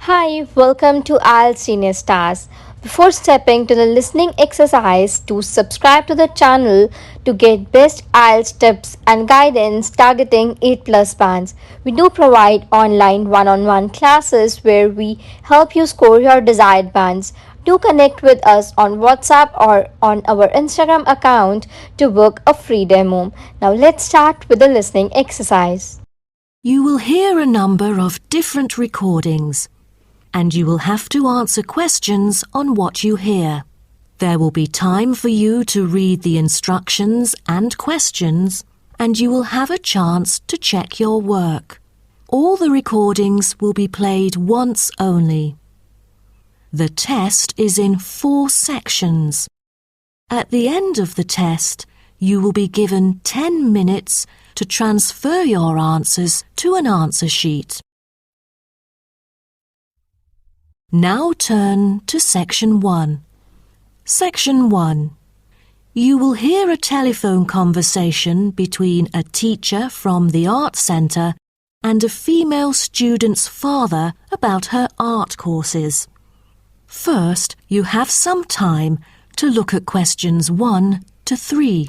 Hi, welcome to Ielts Senior Stars. Before stepping to the listening exercise, to subscribe to the channel to get best Ielts tips and guidance targeting 8 plus bands. We do provide online one-on-one classes where we help you score your desired bands. Do connect with us on WhatsApp or on our Instagram account to book a free demo. Now let's start with the listening exercise. You will hear a number of different recordings, and you will have to answer questions on what you hear. There will be time for you to read the instructions and questions, and you will have a chance to check your work. All the recordings will be played once only. The test is in 4 sections. At the end of the test, you will be given 10 minutes to transfer your answers to an answer sheet. Now turn to Section 1. Section 1. You will hear a telephone conversation between a teacher from the art centre and a female student's father about her art courses. First, you have some time to look at questions 1 to 3.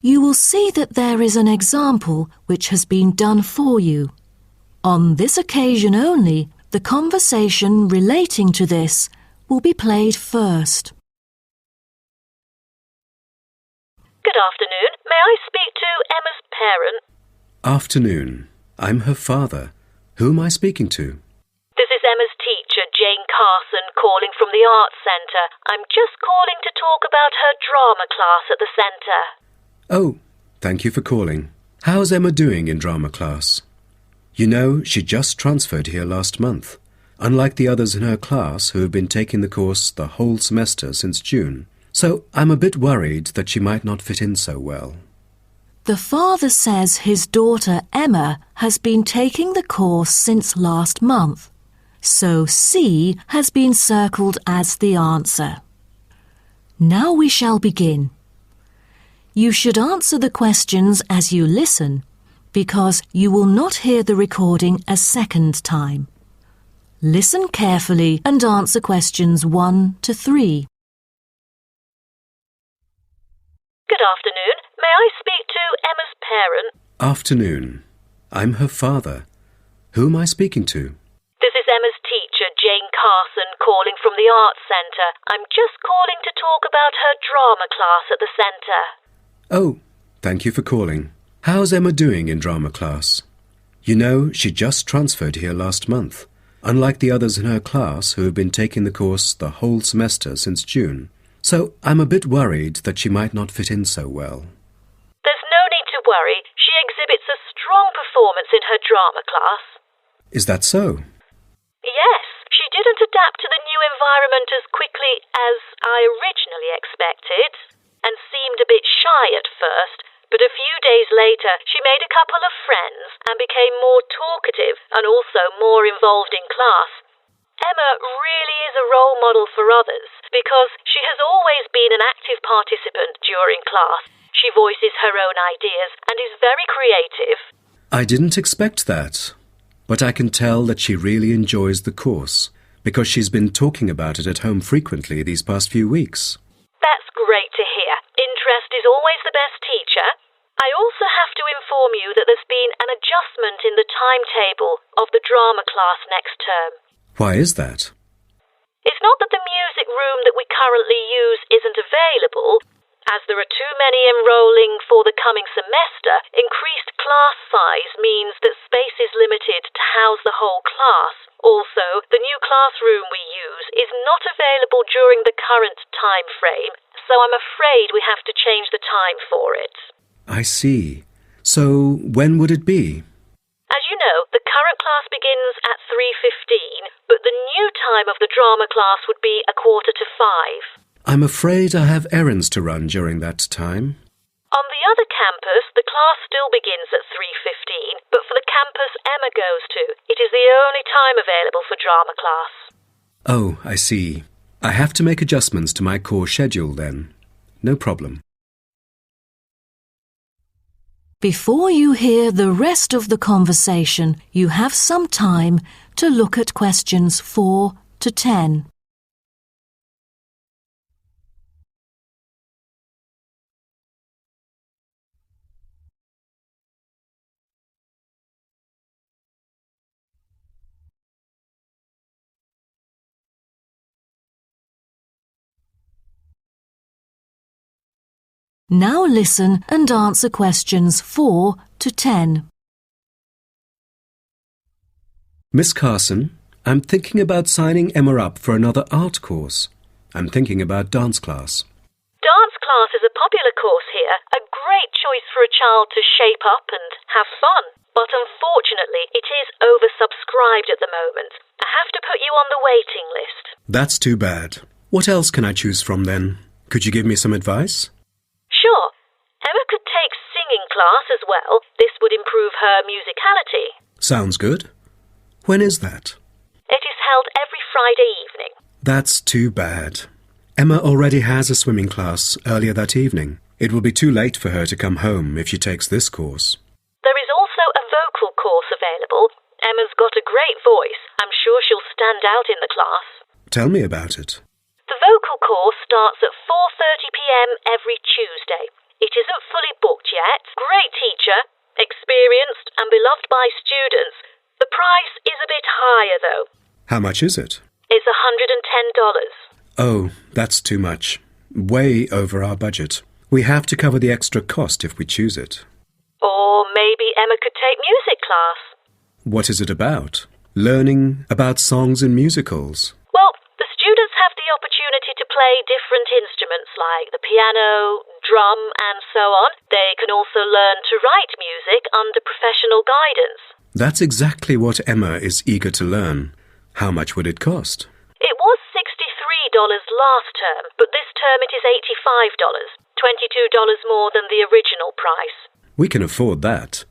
You will see that there is an example which has been done for you. On this occasion only, the conversation relating to this will be played first. Good afternoon. May I speak to Emma's parent? Afternoon. I'm her father. Who am I speaking to? This is Emma's teacher, Jane Carson, calling from the Arts Centre. I'm just calling to talk about her drama class at the centre. Oh, thank you for calling. How's Emma doing in drama class? You know, she just transferred here last month, unlike the others in her class who have been taking the course the whole semester since June. So I'm a bit worried that she might not fit in so well. The father says his daughter Emma has been taking the course since last month, so C has been circled as the answer. Now we shall begin. You should answer the questions as you listen, because you will not hear the recording a second time. Listen carefully and answer questions 1 to 3. Good afternoon. May I speak to Emma's parent? Afternoon. I'm her father. Who am I speaking to? This is Emma's teacher, Jane Carson, calling from the Arts Centre. I'm just calling to talk about her drama class at the centre. Oh, thank you for calling. How's Emma doing in drama class? You know, she just transferred here last month, unlike the others in her class who have been taking the course the whole semester since June. So I'm a bit worried that she might not fit in so well. There's no need to worry. She exhibits a strong performance in her drama class. Is that so? Yes, she didn't adapt to the new environment as quickly as I originally expected, and seemed a bit shy at first, but a few days later she made a couple of friends and became more talkative and also more involved in class. Emma really is a role model for others because she has always been an active participant during class. She voices her own ideas and is very creative. I didn't expect that, but I can tell that she really enjoys the course because she's been talking about it at home frequently these past few weeks. That's great to hear. Interest is always the best teacher. I also have to inform you that there's been an adjustment in the timetable of the drama class next term. Why is that? It's not that the music room that we currently use isn't available. As there are too many enrolling for the coming semester, increased class size means that space is limited to house the whole class. Also, the new classroom we use is not available during the current time frame, so I'm afraid we have to change the time for it. I see. So when would it be? As you know, the current class begins at 3:15, but the new time of the drama class would be 4:45. I'm afraid I have errands to run during that time. On the other campus, the class still begins at 3:15, but for the campus Emma goes to, it is the only time available for drama class. Oh, I see. I have to make adjustments to my course schedule then. No problem. Before you hear the rest of the conversation, you have some time to look at questions 4 to 10. Now listen and answer questions 4 to 10. Miss Carson, I'm thinking about signing Emma up for another art course. I'm thinking about dance class. Dance class is a popular course here, a great choice for a child to shape up and have fun. But unfortunately, it is oversubscribed at the moment. I have to put you on the waiting list. That's too bad. What else can I choose from then? Could you give me some advice? Sure. Emma could take singing class as well. This would improve her musicality. Sounds good. When is that? It is held every Friday evening. That's too bad. Emma already has a swimming class earlier that evening. It will be too late for her to come home if she takes this course. There is also a vocal course available. Emma's got a great voice. I'm sure she'll stand out in the class. Tell me about it. The vocal course starts at 4:30 p.m. every Tuesday. It isn't fully booked yet. Great teacher, experienced and beloved by students. The price is a bit higher though. How much is it? It's $110. Oh, that's too much. Way over our budget. We have to cover the extra cost if we choose it. Or maybe Emma could take music class. What is it about? Learning about songs and musicals. Well, the students have the opportunity to play different instruments like the piano, drum and so on. They can also learn to write music under professional guidance. That's exactly what Emma is eager to learn. How much would it cost? It was $63 last term, but this term it is $85, $22 more than the original price. We can afford that.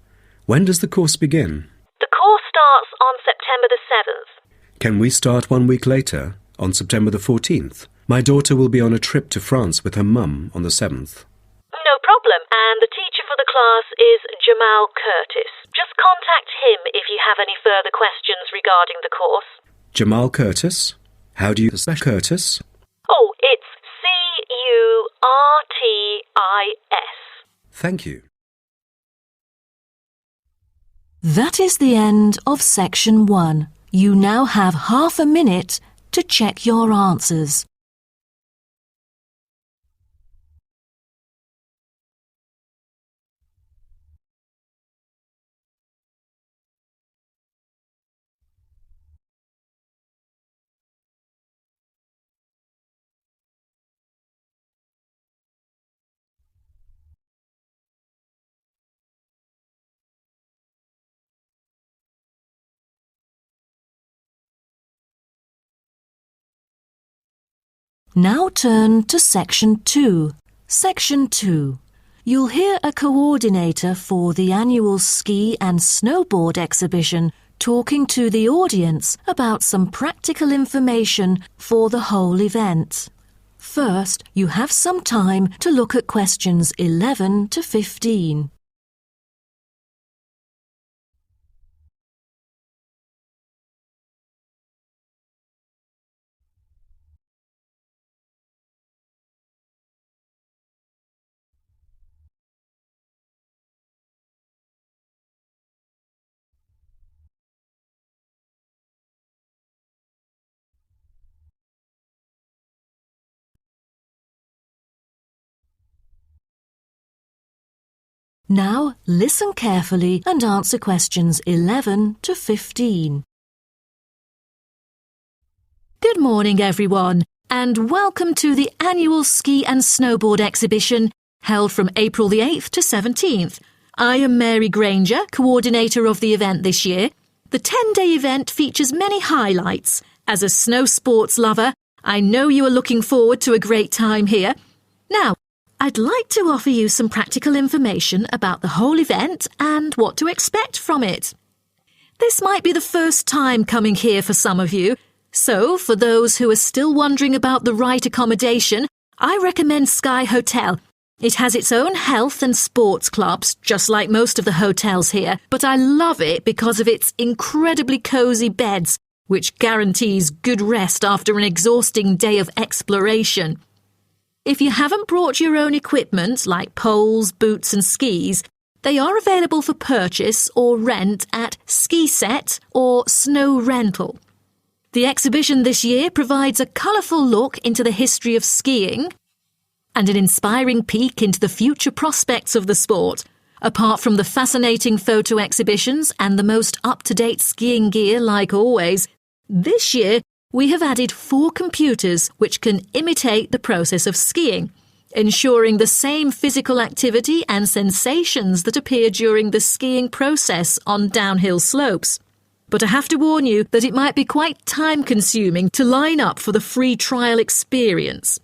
When does the course begin? The course starts on September the 7th. Can we start 1 week later, on September the 14th? My daughter will be on a trip to France with her mum on the 7th. No problem, and the teacher for the class is Jamal Curtis. Just contact him if you have any further questions regarding the course. Jamal Curtis? How do you spell Curtis? Oh, it's Curtis. Thank you. That is the end of section 1. You now have half a minute to check your answers. Now turn to Section 2. Section 2. You'll hear a coordinator for the annual ski and snowboard exhibition talking to the audience about some practical information for the whole event. First, you have some time to look at questions 11 to 15. Now listen carefully and answer questions 11 to 15. Good morning, everyone, and welcome to the annual ski and snowboard exhibition held from April the 8th to 17th. I am Mary Granger, coordinator of the event this year. The 10-day event features many highlights. As a snow sports lover, I know you are looking forward to a great time here. Now, I'd like to offer you some practical information about the whole event and what to expect from it. This might be the first time coming here for some of you, so for those who are still wondering about the right accommodation, I recommend Sky Hotel. It has its own health and sports clubs, just like most of the hotels here, but I love it because of its incredibly cosy beds, which guarantees good rest after an exhausting day of exploration. If you haven't brought your own equipment, like poles, boots and skis, they are available for purchase or rent at Ski Set or Snow Rental. The exhibition this year provides a colourful look into the history of skiing and an inspiring peek into the future prospects of the sport. Apart from the fascinating photo exhibitions and the most up-to-date skiing gear like always, this year we have added 4 computers which can imitate the process of skiing, ensuring the same physical activity and sensations that appear during the skiing process on downhill slopes. But I have to warn you that it might be quite time-consuming to line up for the free trial experience.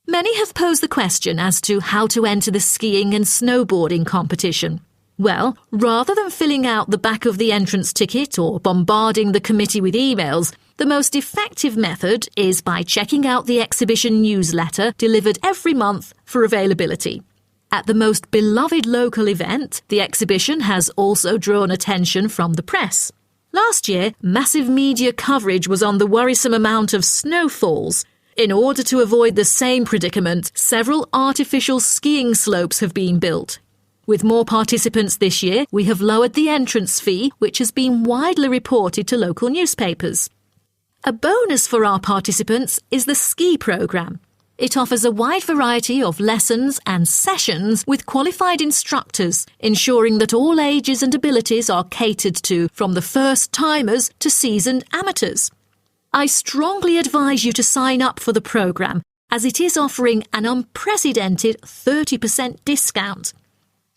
Many have posed the question as to how to enter the skiing and snowboarding competition. Well, rather than filling out the back of the entrance ticket or bombarding the committee with emails, the most effective method is by checking out the exhibition newsletter delivered every month for availability. At the most beloved local event, the exhibition has also drawn attention from the press. Last year, massive media coverage was on the worrisome amount of snowfalls. In order to avoid the same predicament, several artificial skiing slopes have been built. With more participants this year, we have lowered the entrance fee, which has been widely reported to local newspapers. A bonus for our participants is the ski programme. It offers a wide variety of lessons and sessions with qualified instructors, ensuring that all ages and abilities are catered to, from the first-timers to seasoned amateurs. I strongly advise you to sign up for the programme, as it is offering an unprecedented 30% discount.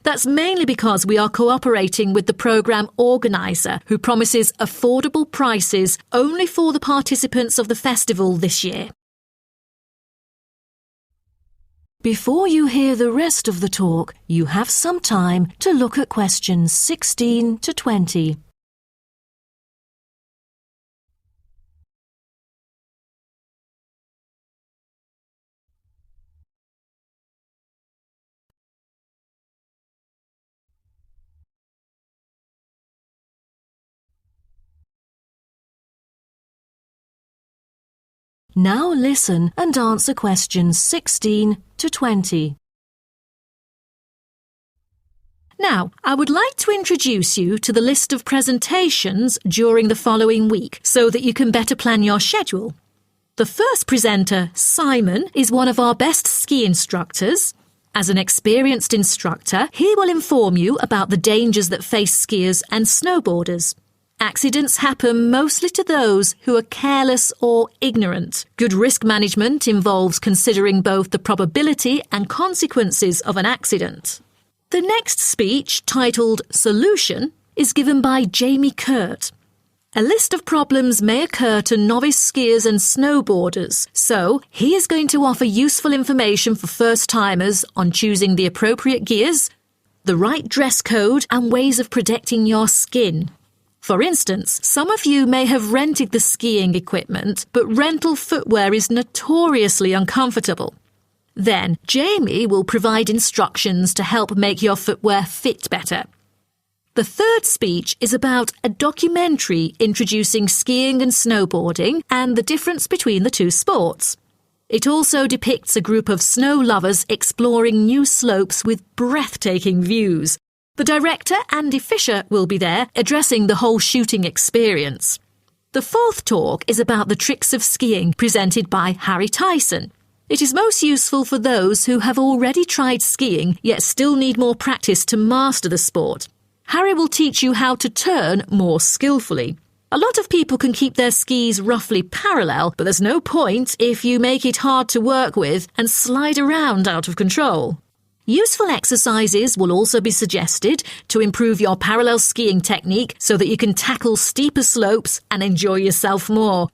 That's mainly because we are cooperating with the programme organiser, who promises affordable prices only for the participants of the festival this year. Before you hear the rest of the talk, you have some time to look at questions 16 to 20. Now listen and answer questions 16 to 20. Now, I would like to introduce you to the list of presentations during the following week so that you can better plan your schedule. The first presenter, Simon, is one of our best ski instructors. As an experienced instructor, he will inform you about the dangers that face skiers and snowboarders. Accidents happen mostly to those who are careless or ignorant. Good risk management involves considering both the probability and consequences of an accident. The next speech, titled Solution, is given by Jamie Kurt. A list of problems may occur to novice skiers and snowboarders, so he is going to offer useful information for first-timers on choosing the appropriate gears, the right dress code, and ways of protecting your skin. For instance, some of you may have rented the skiing equipment, but rental footwear is notoriously uncomfortable. Then, Jamie will provide instructions to help make your footwear fit better. The third speech is about a documentary introducing skiing and snowboarding and the difference between the two sports. It also depicts a group of snow lovers exploring new slopes with breathtaking views. The director, Andy Fisher, will be there, addressing the whole shooting experience. The fourth talk is about the tricks of skiing, presented by Harry Tyson. It is most useful for those who have already tried skiing, yet still need more practice to master the sport. Harry will teach you how to turn more skillfully. A lot of people can keep their skis roughly parallel, but there's no point if you make it hard to work with and slide around out of control. Useful exercises will also be suggested to improve your parallel skiing technique so that you can tackle steeper slopes and enjoy yourself more.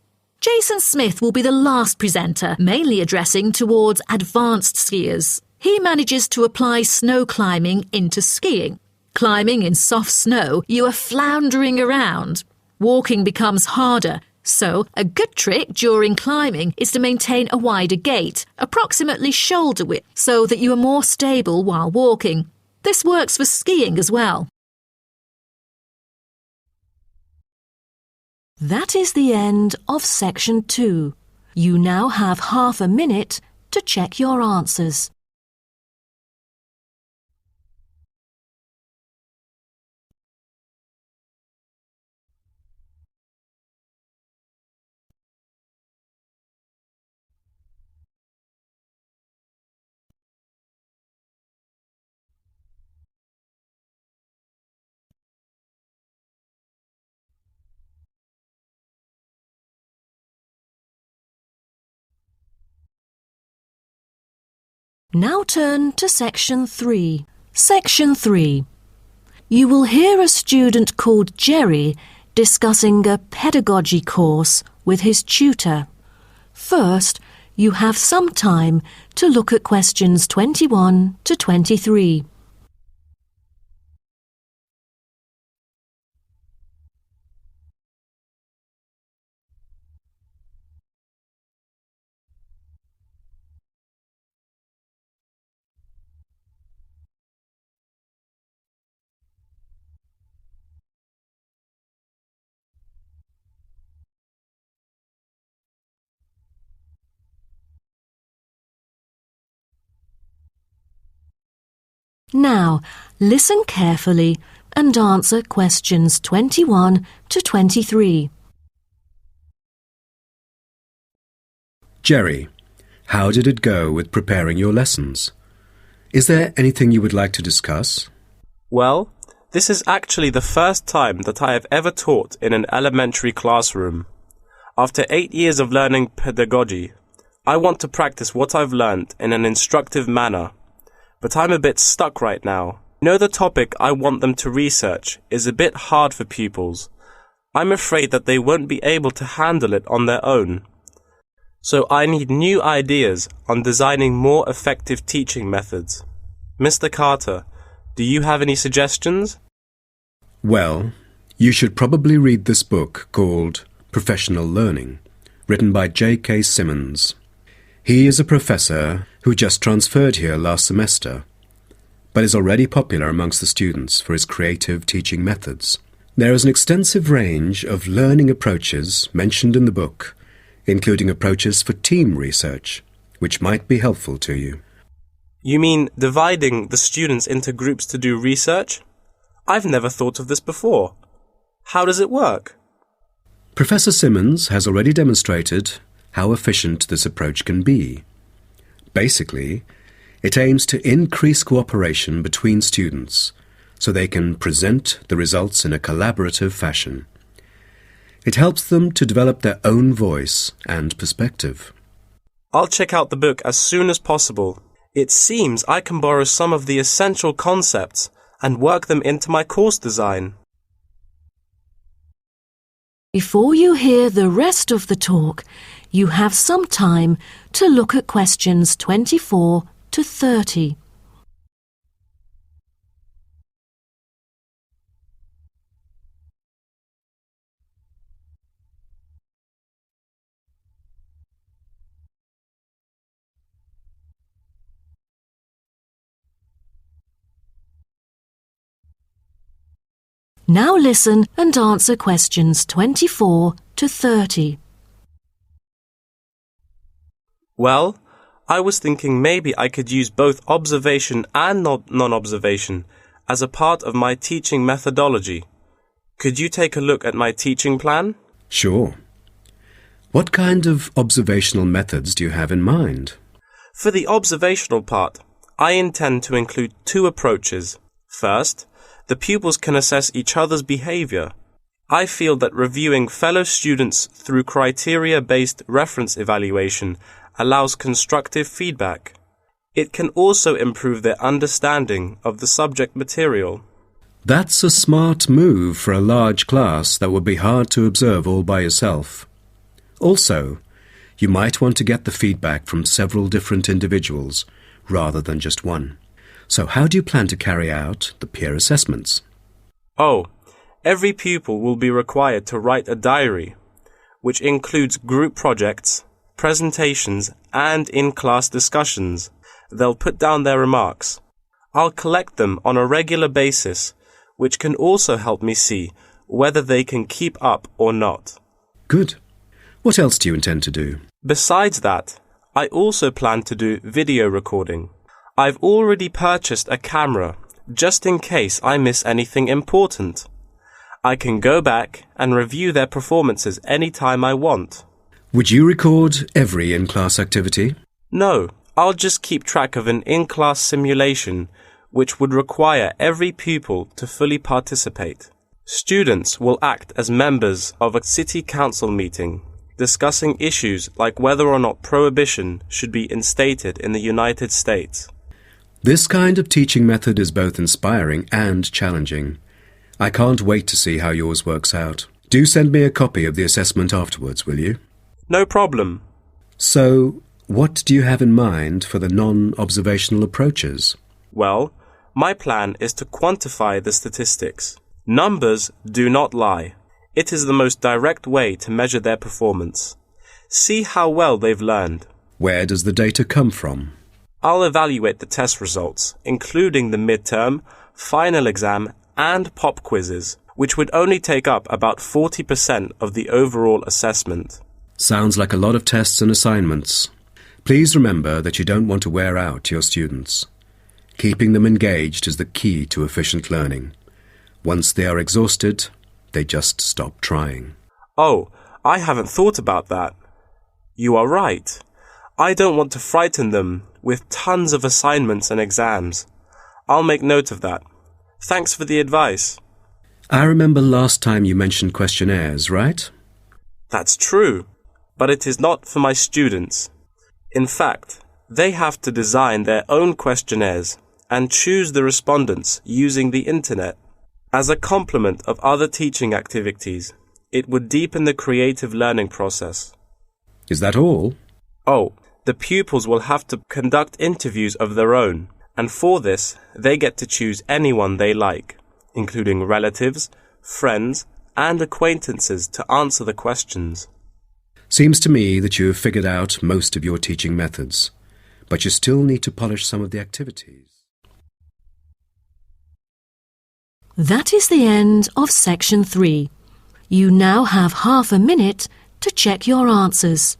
Jason Smith will be the last presenter, mainly addressing towards advanced skiers. He manages to apply snow climbing into skiing. Climbing in soft snow, you are floundering around. Walking becomes harder, so a good trick during climbing is to maintain a wider gait, approximately shoulder width, so that you are more stable while walking. This works for skiing as well. That is the end of section 2. You now have half a minute to check your answers. Now turn to section 3. Section 3. You will hear a student called Jerry discussing a pedagogy course with his tutor. First, you have some time to look at questions 21 to 23. Now, listen carefully and answer questions 21 to 23. Jerry, how did it go with preparing your lessons? Is there anything you would like to discuss? Well, this is actually the first time that I have ever taught in an elementary classroom. After 8 years of learning pedagogy, I want to practice what I've learned in an instructive manner. But I'm a bit stuck right now. I know the topic I want them to research is a bit hard for pupils. I'm afraid that they won't be able to handle it on their own. So I need new ideas on designing more effective teaching methods. Mr. Carter, do you have any suggestions? Well, you should probably read this book called Professional Learning, written by J.K. Simmons. He is a professor who just transferred here last semester, but is already popular amongst the students for his creative teaching methods. There is an extensive range of learning approaches mentioned in the book, including approaches for team research, which might be helpful to you. You mean dividing the students into groups to do research? I've never thought of this before. How does it work? Professor Simmons has already demonstrated how efficient this approach can be. Basically, it aims to increase cooperation between students so they can present the results in a collaborative fashion. It helps them to develop their own voice and perspective. I'll check out the book as soon as possible. It seems I can borrow some of the essential concepts and work them into my course design. Before you hear the rest of the talk, you have some time to look at questions 24 to 30. Now listen and answer questions 24 to 30. Well, I was thinking maybe I could use both observation and non-observation as a part of my teaching methodology. Could you take a look at my teaching plan? Sure. What kind of observational methods do you have in mind? For the observational part, I intend to include 2 approaches. First, the pupils can assess each other's behavior. I feel that reviewing fellow students through criteria-based reference evaluation allows constructive feedback. It can also improve their understanding of the subject material. That's a smart move for a large class that would be hard to observe all by yourself. Also, you might want to get the feedback from several different individuals rather than just one. So how do you plan to carry out the peer assessments? Oh, every pupil will be required to write a diary, which includes group projects, presentations, and in-class discussions. They'll put down their remarks. I'll collect them on a regular basis, which can also help me see whether they can keep up or not. Good. What else do you intend to do? Besides that, I also plan to do video recording. I've already purchased a camera, just in case I miss anything important. I can go back and review their performances anytime I want. Would you record every in-class activity? No, I'll just keep track of an in-class simulation, which would require every pupil to fully participate. Students will act as members of a city council meeting, discussing issues like whether or not prohibition should be instated in the United States. This kind of teaching method is both inspiring and challenging. I can't wait to see how yours works out. Do send me a copy of the assessment afterwards, will you? No problem. So, what do you have in mind for the non-observational approaches? Well, my plan is to quantify the statistics. Numbers do not lie. It is the most direct way to measure their performance. See how well they've learned. Where does the data come from? I'll evaluate the test results, including the midterm, final exam, and pop quizzes, which would only take up about 40% of the overall assessment. Sounds like a lot of tests and assignments. Please remember that you don't want to wear out your students. Keeping them engaged is the key to efficient learning. Once they are exhausted, they just stop trying. Oh, I haven't thought about that. You are right. I don't want to frighten them with tons of assignments and exams. I'll make note of that. Thanks for the advice. I remember last time you mentioned questionnaires, right? That's true, but it is not for my students. In fact, they have to design their own questionnaires and choose the respondents using the internet. As a complement of other teaching activities, it would deepen the creative learning process. Is that all? Oh, the pupils will have to conduct interviews of their own, and for this, they get to choose anyone they like, including relatives, friends, and acquaintances to answer the questions. Seems to me that you have figured out most of your teaching methods, but you still need to polish some of the activities. That is the end of section 3. You now have half a minute to check your answers.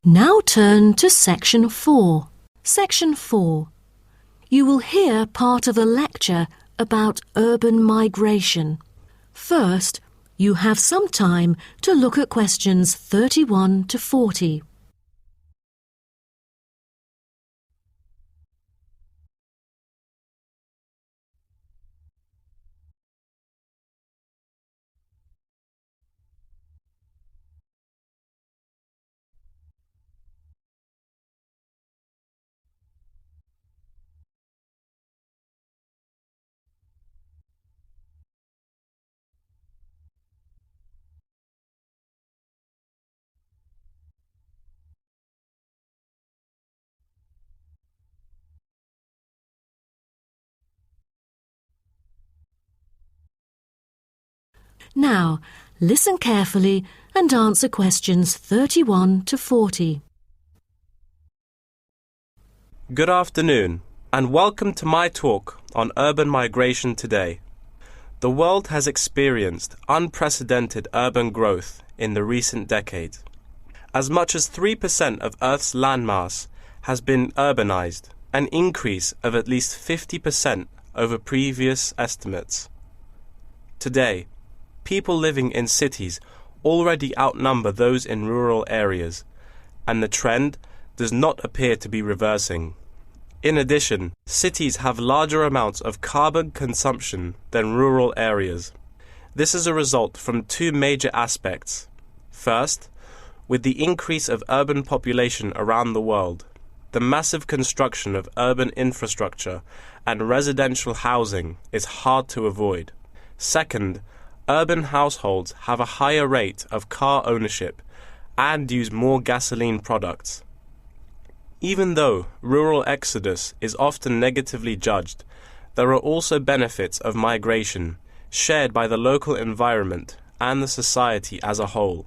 Now turn to section 4. Section 4. You will hear part of a lecture about urban migration. First, you have some time to look at questions 31 to 40. Now, listen carefully and answer questions 31 to 40. Good afternoon, and welcome to my talk on urban migration today. The world has experienced unprecedented urban growth in the recent decade. As much as 3% of Earth's landmass has been urbanized, an increase of at least 50% over previous estimates. Today, people living in cities already outnumber those in rural areas, and the trend does not appear to be reversing. In addition, cities have larger amounts of carbon consumption than rural areas. This is a result from two major aspects. First, with the increase of urban population around the world, the massive construction of urban infrastructure and residential housing is hard to avoid. Second, urban households have a higher rate of car ownership and use more gasoline products. Even though rural exodus is often negatively judged, there are also benefits of migration shared by the local environment and the society as a whole.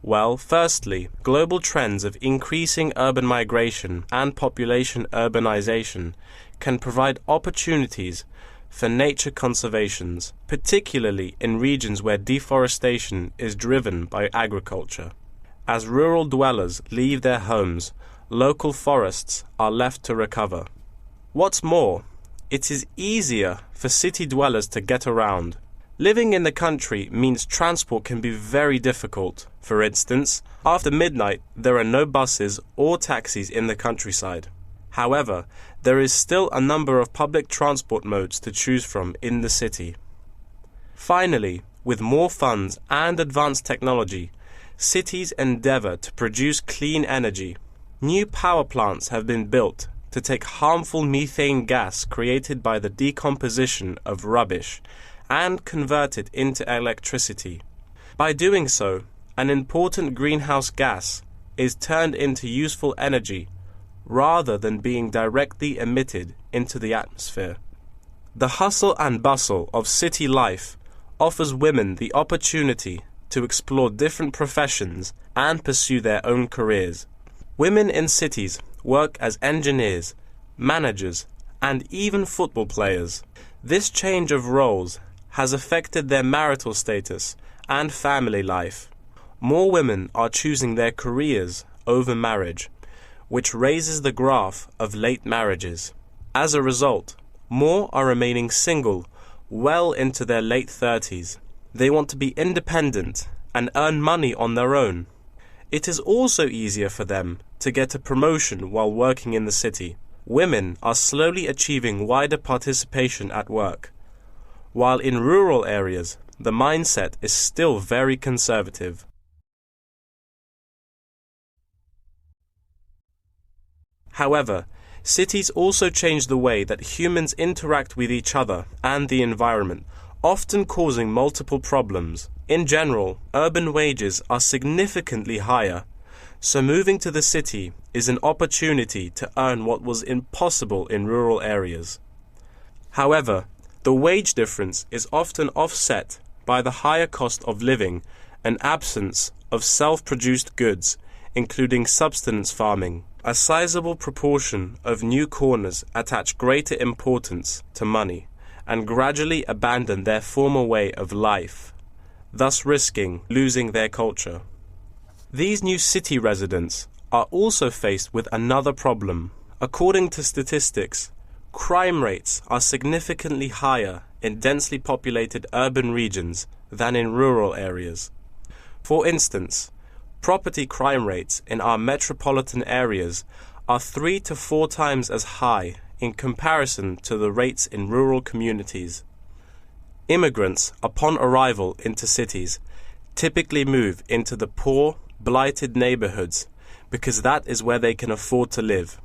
Well, firstly, global trends of increasing urban migration and population urbanization can provide opportunities for nature conservations, particularly in regions where deforestation is driven by agriculture. As rural dwellers leave their homes, local forests are left to recover. What's more, it is easier for city dwellers to get around. Living in the country means transport can be very difficult. For instance, after midnight there are no buses or taxis in the countryside. However, there is still a number of public transport modes to choose from in the city. Finally, with more funds and advanced technology, cities endeavor to produce clean energy. New power plants have been built to take harmful methane gas created by the decomposition of rubbish and convert it into electricity. By doing so, an important greenhouse gas is turned into useful energy rather than being directly emitted into the atmosphere. The hustle and bustle of city life offers women the opportunity to explore different professions and pursue their own careers. Women in cities work as engineers, managers, and even football players. This change of roles has affected their marital status and family life. More women are choosing their careers over marriage, which raises the graph of late marriages. As a result, more are remaining single well into their late 30s. They want to be independent and earn money on their own. It is also easier for them to get a promotion while working in the city. Women are slowly achieving wider participation at work, while in rural areas the mindset is still very conservative. However, cities also change the way that humans interact with each other and the environment, often causing multiple problems. In general, urban wages are significantly higher, so moving to the city is an opportunity to earn what was impossible in rural areas. However, the wage difference is often offset by the higher cost of living and absence of self-produced goods, including subsistence farming. A sizable proportion of new corners attach greater importance to money and gradually abandon their former way of life, thus risking losing their culture. These new city residents are also faced with another problem. According to statistics, crime rates are significantly higher in densely populated urban regions than in rural areas. For instance, property crime rates in our metropolitan areas are 3 to 4 times as high in comparison to the rates in rural communities. Immigrants, upon arrival into cities, typically move into the poor, blighted neighborhoods because that is where they can afford to live.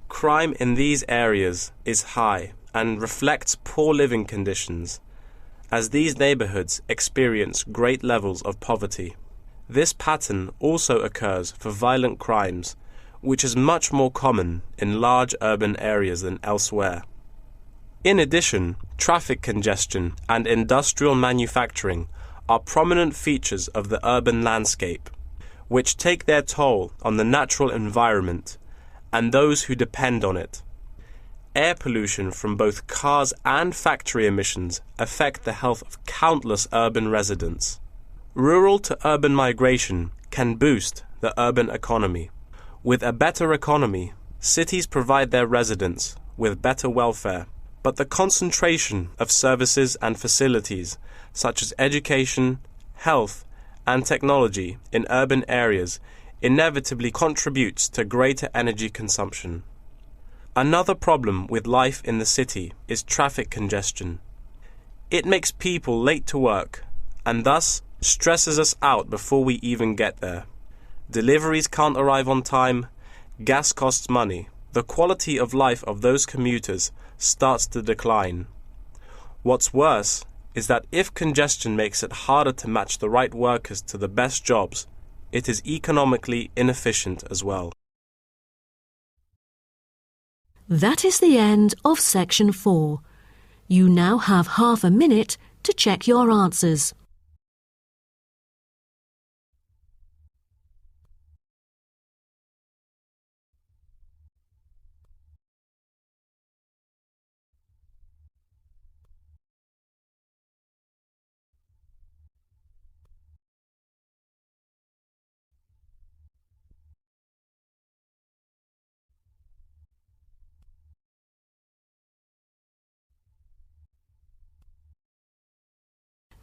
Crime in these areas is high and reflects poor living conditions, as these neighborhoods experience great levels of poverty. This pattern also occurs for violent crimes, which is much more common in large urban areas than elsewhere. In addition, traffic congestion and industrial manufacturing are prominent features of the urban landscape, which take their toll on the natural environment and those who depend on it. Air pollution from both cars and factory emissions affect the health of countless urban residents. Rural to urban migration can boost the urban economy. With a better economy, cities provide their residents with better welfare, but the concentration of services and facilities such as education, health, and technology in urban areas inevitably contributes to greater energy consumption. Another problem with life in the city is traffic congestion. It makes people late to work and thus stresses us out before we even get there. Deliveries can't arrive on time, gas costs money. The quality of life of those commuters starts to decline. What's worse is that if congestion makes it harder to match the right workers to the best jobs, it is economically inefficient as well. That is the end of section 4. You now have half a minute to check your answers.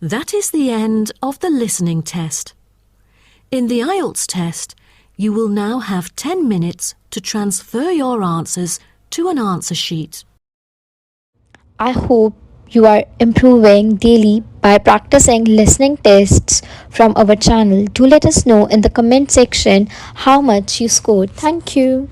That is the end of the listening test. In the Ielts test, you will now have 10 minutes to transfer your answers to an answer sheet. I hope you are improving daily by practicing listening tests from our channel. Do let us know in the comment section how much you scored. Thank you.